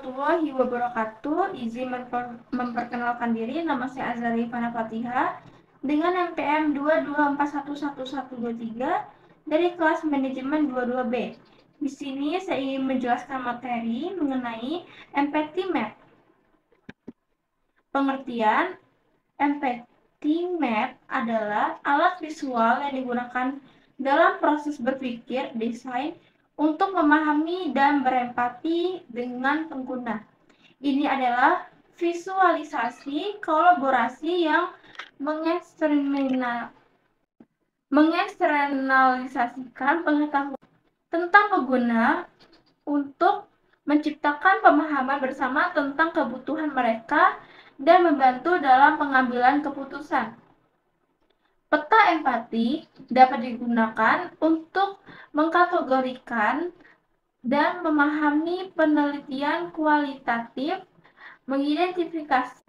warahmatullahi wabarakatuh. Izin memperkenalkan diri, nama saya Azari Fana Fatihah dengan NPM 224111123 dari kelas manajemen 22B. Di sini saya ingin menjelaskan materi mengenai empathy map. Pengertian empathy map adalah alat visual yang digunakan dalam proses berpikir, desain, untuk memahami dan berempati dengan pengguna. Ini adalah visualisasi kolaborasi yang mengeksternalisasikan pengetahuan tentang pengguna untuk menciptakan pemahaman bersama tentang kebutuhan mereka dan membantu dalam pengambilan keputusan. Peta empati dapat digunakan untuk mengkategorikan dan memahami penelitian kualitatif, mengidentifikasi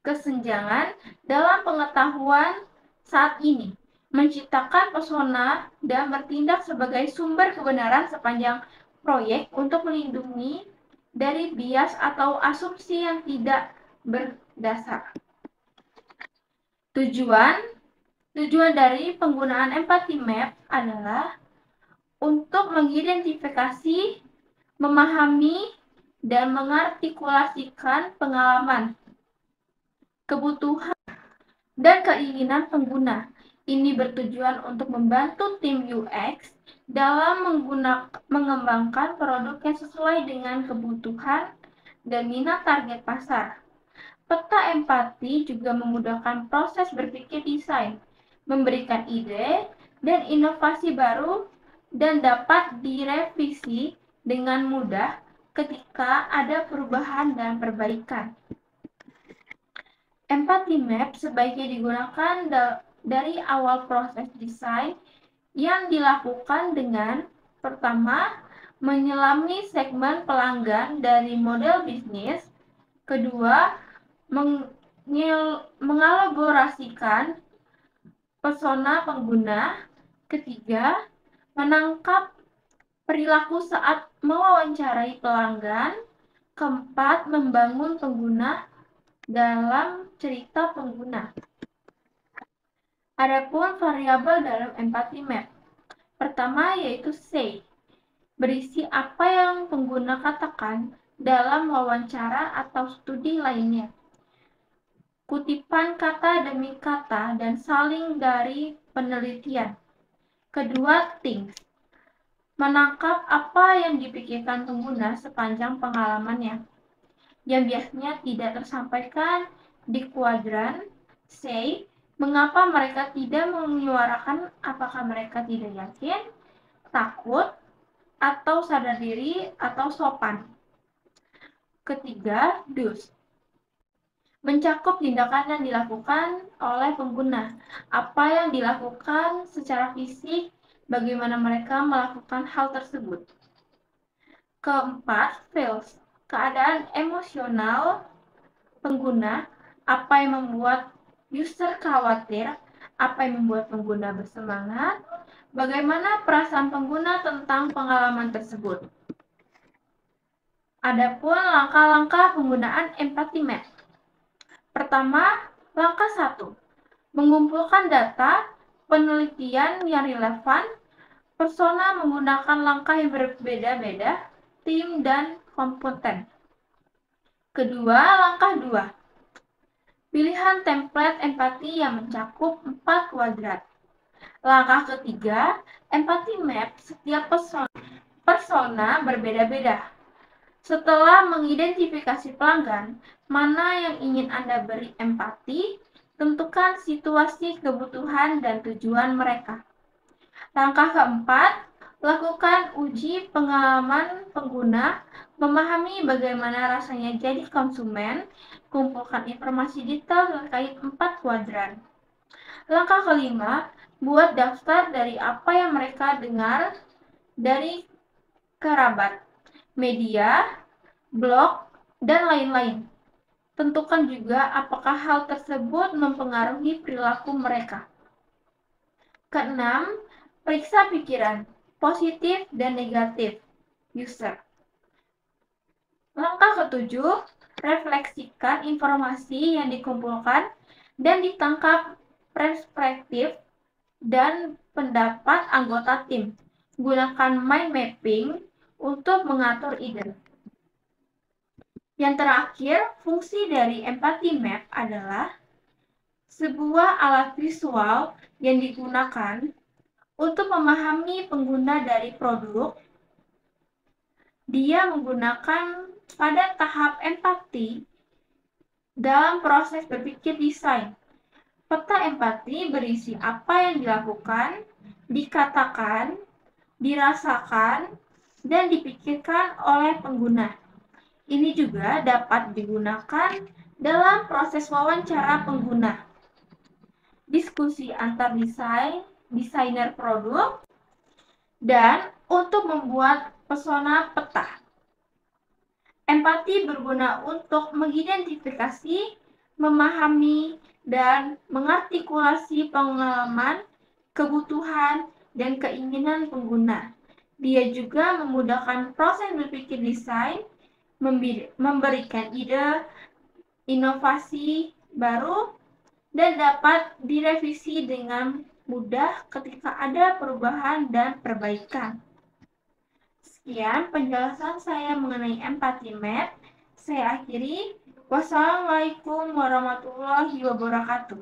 kesenjangan dalam pengetahuan saat ini, menciptakan pesona, dan bertindak sebagai sumber kebenaran sepanjang proyek untuk melindungi dari bias atau asumsi yang tidak berdasar. Tujuan dari penggunaan empathy map adalah untuk mengidentifikasi, memahami, dan mengartikulasikan pengalaman, kebutuhan, dan keinginan pengguna. Ini bertujuan untuk membantu tim UX dalam mengembangkan produk yang sesuai dengan kebutuhan dan minat target pasar. Peta empati juga memudahkan proses berpikir desain, memberikan ide dan inovasi baru, dan dapat direvisi dengan mudah ketika ada perubahan dan perbaikan. Empathy map sebaiknya digunakan dari awal proses desain yang dilakukan dengan pertama, menyelami segmen pelanggan dari model bisnis, kedua, mengelaborasikan persona pengguna, ketiga, menangkap perilaku saat mewawancarai pelanggan, keempat, membangun pengguna dalam cerita pengguna. Adapun variabel dalam empathy map. Pertama yaitu say, berisi apa yang pengguna katakan dalam wawancara atau studi lainnya. Kutipan kata demi kata dan saling dari penelitian. Kedua, think, menangkap apa yang dipikirkan pengguna sepanjang pengalamannya, yang biasanya tidak tersampaikan di kuadran say. Mengapa mereka tidak menyuarakan? Apakah mereka tidak yakin, takut, atau sadar diri, atau sopan? Ketiga, do's, mencakup tindakan yang dilakukan oleh pengguna, apa yang dilakukan secara fisik, bagaimana mereka melakukan hal tersebut. Keempat, feels, keadaan emosional pengguna, apa yang membuat user khawatir, apa yang membuat pengguna bersemangat, bagaimana perasaan pengguna tentang pengalaman tersebut. Adapun langkah-langkah penggunaan empathy map. Pertama, langkah 1, mengumpulkan data, penelitian yang relevan, persona menggunakan langkah yang berbeda-beda, tim dan kompeten. Kedua, langkah 2, pilihan template empati yang mencakup 4 kuadrat. Langkah ketiga, empathy map setiap persona berbeda-beda. Setelah mengidentifikasi pelanggan, mana yang ingin Anda beri empati, tentukan situasi, kebutuhan, dan tujuan mereka. Langkah keempat, lakukan uji pengalaman pengguna, memahami bagaimana rasanya jadi konsumen, kumpulkan informasi detail terkait 4 kuadran. Langkah kelima, buat daftar dari apa yang mereka dengar dari kerabat, media, blog, dan lain-lain. Tentukan juga apakah hal tersebut mempengaruhi perilaku mereka. Keenam, periksa pikiran, positif dan negatif, user. Langkah ketujuh, refleksikan informasi yang dikumpulkan dan ditangkap perspektif dan pendapat anggota tim. Gunakan mind mapping untuk mengatur ide. Yang terakhir, fungsi dari empathy map adalah sebuah alat visual yang digunakan untuk memahami pengguna dari produk. Dia menggunakan pada tahap empati dalam proses berpikir desain. Peta empati berisi apa yang dilakukan, dikatakan, dirasakan, dan dipikirkan oleh pengguna. Ini juga dapat digunakan dalam proses wawancara pengguna, diskusi antar desainer produk, dan untuk membuat pesona peta. Empati berguna untuk mengidentifikasi, memahami, dan mengartikulasi pengalaman, kebutuhan, dan keinginan pengguna. Dia juga memudahkan proses berpikir desain, memberikan ide, inovasi baru, dan dapat direvisi dengan mudah ketika ada perubahan dan perbaikan. Sekian penjelasan saya mengenai empathy map. Saya akhiri. Wassalamualaikum warahmatullahi wabarakatuh.